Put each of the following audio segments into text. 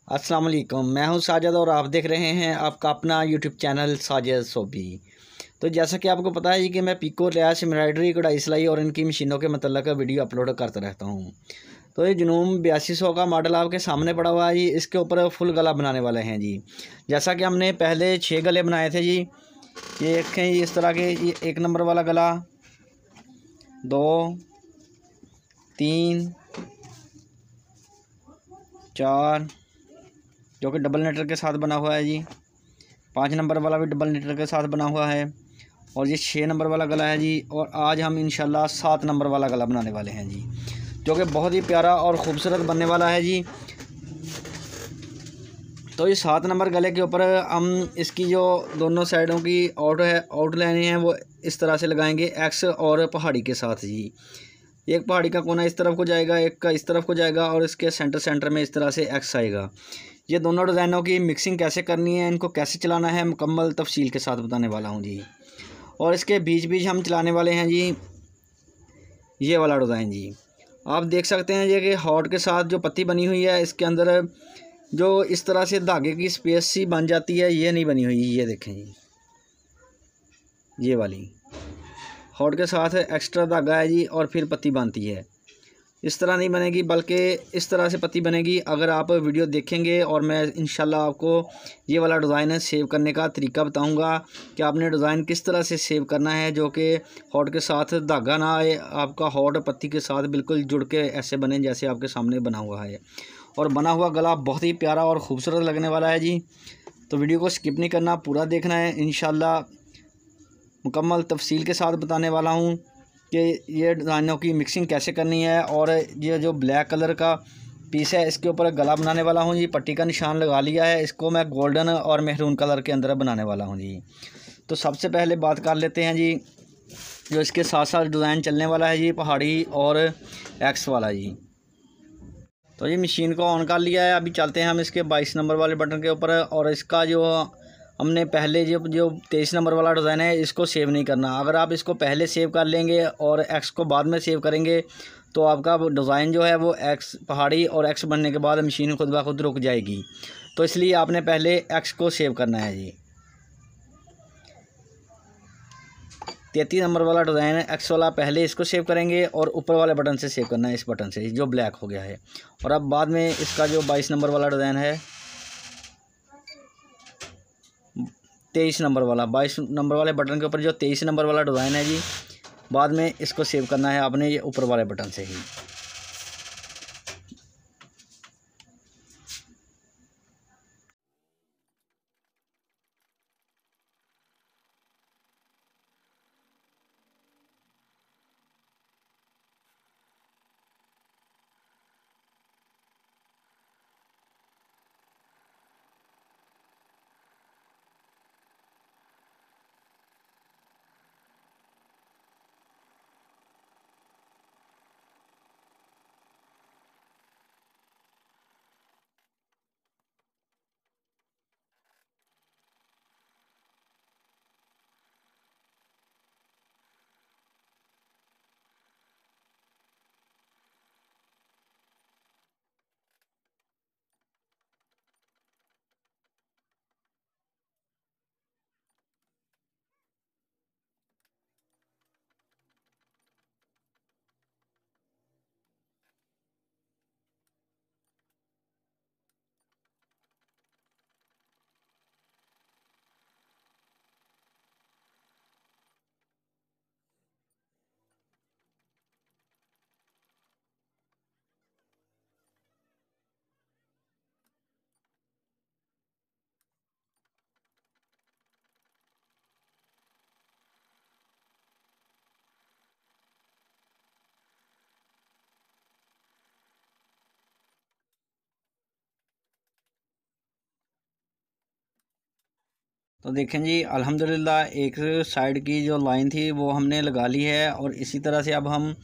अस्सलाम वालेकुम, मैं हूं साजिद और आप देख रहे हैं आपका अपना यूट्यूब चैनल साजिद सोबी। तो जैसा कि आपको पता है कि मैं पिको, लैस, एम्ब्रॉयडरी, कढ़ाई सिलाई और इनकी मशीनों के मतलब का वीडियो अपलोड करता रहता हूं। तो ये जुनून 8200 का मॉडल आपके सामने पड़ा हुआ है जी। इसके ऊपर फुल गला बनाने वाले हैं जी। जैसा कि हमने पहले 6 गले बनाए थे जी। ये देखें जी, इस तरह के ये 1 नंबर वाला गला, 2, 3, 4 जो कि डबल नीटर के साथ बना हुआ है जी। 5 नंबर वाला भी डबल नीटर के साथ बना हुआ है और ये 6 नंबर वाला गला है जी। और आज हम इंशाल्लाह 7 नंबर वाला गला बनाने वाले हैं जी, जो कि बहुत ही प्यारा और ख़ूबसूरत बनने वाला है जी। तो ये 7 नंबर गले के ऊपर हम इसकी जो दोनों साइडों की आउटलाइन है वो इस तरह से लगाएंगे, एक्स और पहाड़ी के साथ जी। एक पहाड़ी का कोना इस तरफ को जाएगा, एक का इस तरफ को जाएगा और इसके सेंटर में इस तरह से एक्स आएगा। ये दोनों डिज़ाइनों की मिक्सिंग कैसे करनी है, इनको कैसे चलाना है, मुकम्मल तफसील के साथ बताने वाला हूँ जी। और इसके बीच हम चलाने वाले हैं जी ये वाला डिज़ाइन जी। आप देख सकते हैं ये कि हॉट के साथ जो पत्ती बनी हुई है, इसके अंदर जो इस तरह से धागे की स्पेस सी बन जाती है, ये नहीं बनी हुई। ये देखें जी, ये वाली हॉट के साथ एक्स्ट्रा धागा है जी और फिर पत्ती बनती है। इस तरह नहीं बनेगी, बल्कि इस तरह से पत्ती बनेगी। अगर आप वीडियो देखेंगे और मैं इंशाल्लाह आपको ये वाला डिज़ाइन सेव करने का तरीका बताऊंगा कि आपने डिज़ाइन किस तरह से सेव करना है, जो कि हॉट के साथ धागा ना आए, आपका हॉट पत्ती के साथ बिल्कुल जुड़ के ऐसे बने जैसे आपके सामने बना हुआ है। और बना हुआ गला बहुत ही प्यारा और ख़ूबसूरत लगने वाला है जी। तो वीडियो को स्किप नहीं करना, पूरा देखना है। इंशाल्लाह मुकम्मल तफसील के साथ बताने वाला हूँ कि ये डिज़ाइनों की मिक्सिंग कैसे करनी है। और ये जो ब्लैक कलर का पीस है, इसके ऊपर गला बनाने वाला हूँ जी। पट्टी का निशान लगा लिया है, इसको मैं गोल्डन और मेहरून कलर के अंदर बनाने वाला हूँ जी। तो सबसे पहले बात कर लेते हैं जी, जो इसके साथ साथ डिज़ाइन चलने वाला है जी, पहाड़ी और एक्स वाला जी। तो ये मशीन को ऑन कर लिया है। अभी चलते हैं हम इसके 22 नंबर वाले बटन के ऊपर। और इसका जो हमने पहले जो 23 नंबर वाला डिज़ाइन है, इसको सेव नहीं करना। अगर आप इसको पहले सेव कर लेंगे और एक्स को बाद में सेव करेंगे तो आपका डिज़ाइन जो है वो एक्स पहाड़ी और एक्स बनने के बाद मशीन खुद ब खुद रुक जाएगी। तो इसलिए आपने पहले एक्स को सेव करना है जी। 33 नंबर वाला डिज़ाइन है एक्स वाला, पहले इसको सेव करेंगे और ऊपर वाले बटन से सेव करना है, इस बटन से जो ब्लैक हो गया है। और अब बाद में इसका जो 22 नंबर वाला डिज़ाइन है, 23 नंबर वाला, 22 नंबर वाले बटन के ऊपर जो 23 नंबर वाला डिज़ाइन है जी, बाद में इसको सेव करना है आपने ये ऊपर वाले बटन से ही। तो देखें जी, अल्हम्दुलिल्लाह एक साइड की जो लाइन थी वो हमने लगा ली है। और इसी तरह से अब हम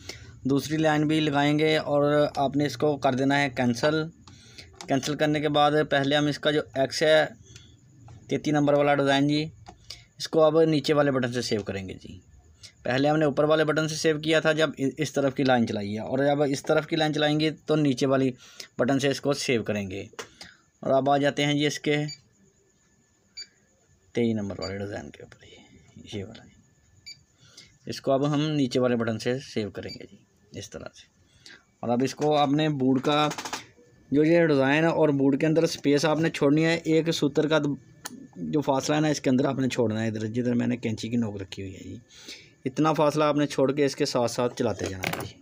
दूसरी लाइन भी लगाएंगे और आपने इसको कर देना है कैंसिल करने के बाद पहले हम इसका जो एक्स है 33 नंबर वाला डिज़ाइन जी, इसको अब नीचे वाले बटन से सेव करेंगे जी। पहले हमने ऊपर वाले बटन से सेव किया था जब इस तरफ की लाइन चलाई है, और जब इस तरफ की लाइन चलाएंगे तो नीचे वाली बटन से इसको सेव करेंगे। और अब आ जाते हैं जी इसके 23 नंबर वाले डिज़ाइन के ऊपर, ये वाला। इसको अब हम नीचे वाले बटन से सेव करेंगे जी, इस तरह से। और अब इसको आपने बूट का जो ये डिज़ाइन है और बूट के अंदर स्पेस आपने छोड़नी है, एक सूत्र का जो फासला है ना इसके अंदर आपने छोड़ना है, इधर जिधर मैंने कैंची की नोक रखी हुई है जी, इतना फासला आपने छोड़ के इसके साथ साथ चलाते जाना है जी।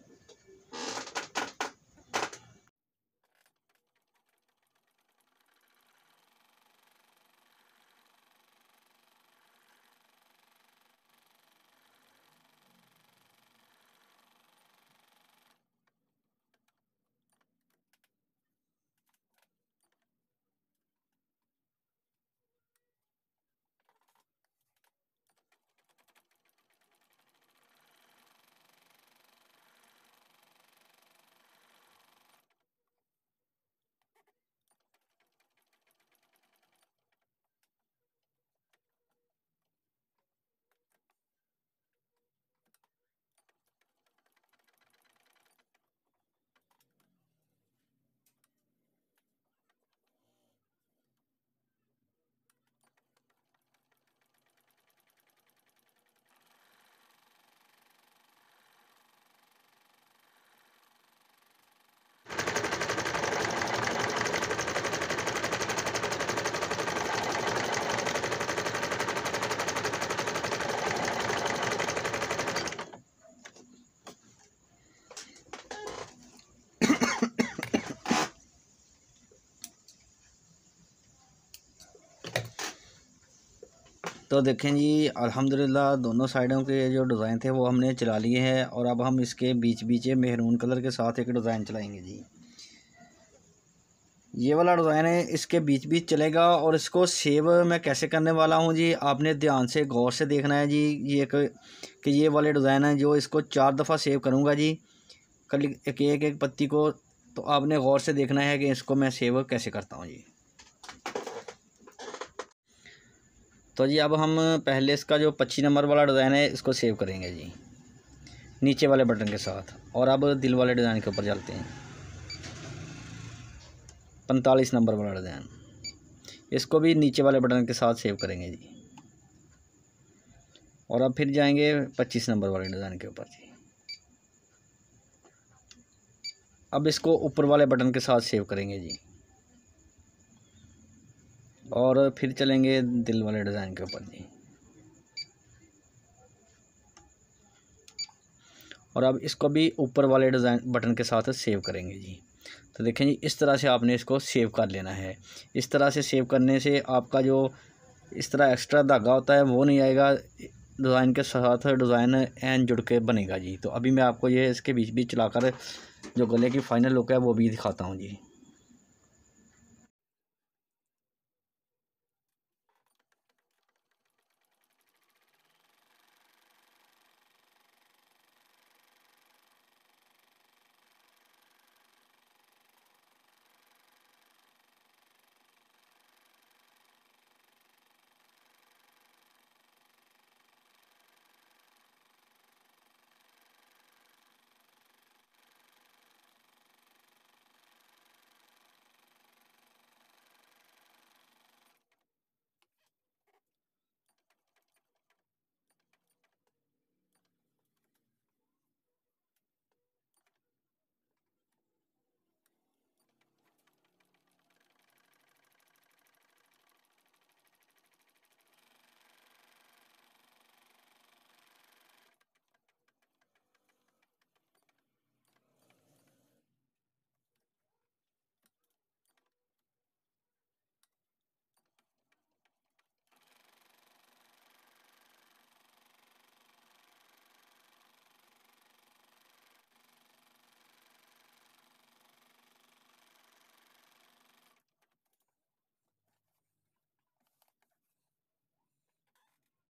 तो देखें जी, अल्हम्दुलिल्लाह दोनों साइडों के जो डिज़ाइन थे वो हमने चला लिए हैं। और अब हम इसके बीच बीच मेहरून कलर के साथ एक डिज़ाइन चलाएंगे जी। ये वाला डिज़ाइन है, इसके बीच बीच चलेगा। और इसको सेव मैं कैसे करने वाला हूँ जी, आपने ध्यान से गौर से देखना है जी। ये कि ये वाले डिज़ाइन है जो इसको 4 दफ़ा सेव करूँगा जी, कल एक एक पत्ती को। तो आपने गौर से देखना है कि इसको मैं सेव कैसे करता हूँ जी। तो जी अब हम पहले इसका जो 25 नंबर वाला डिज़ाइन है इसको सेव करेंगे जी, नीचे वाले बटन के साथ। और अब दिल वाले डिज़ाइन के ऊपर चलते हैं, 45 नंबर वाला डिज़ाइन, इसको भी नीचे वाले बटन के साथ सेव करेंगे जी। और अब फिर जाएंगे 25 नंबर वाले डिज़ाइन के ऊपर जी। अब इसको ऊपर वाले बटन के साथ सेव करेंगे जी। और फिर चलेंगे दिल वाले डिज़ाइन के ऊपर जी। और अब इसको भी ऊपर वाले डिज़ाइन बटन के साथ सेव करेंगे जी। तो देखें जी, इस तरह से आपने इसको सेव कर लेना है। इस तरह से सेव करने से आपका जो इस तरह एक्स्ट्रा धागा होता है वो नहीं आएगा, डिज़ाइन के साथ डिज़ाइन एन जुड़ के बनेगा जी। तो अभी मैं आपको ये इसके बीच बीच चलाकर जो गले की फ़ाइनल लुक है वो भी दिखाता हूँ जी।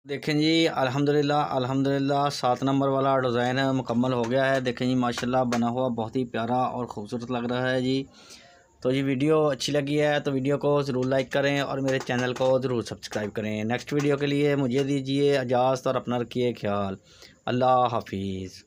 देखें जी, अल्हम्दुलिल्लाह 7 नंबर वाला डिज़ाइन है मुकम्मल हो गया है। देखें जी, माशाल्लाह बना हुआ बहुत ही प्यारा और ख़ूबसूरत लग रहा है जी। तो ये वीडियो अच्छी लगी है तो वीडियो को ज़रूर लाइक करें और मेरे चैनल को ज़रूर सब्सक्राइब करें। नेक्स्ट वीडियो के लिए मुझे दीजिए इजाज़त और अपना रखिए ख्याल। अल्लाह हाफिज़।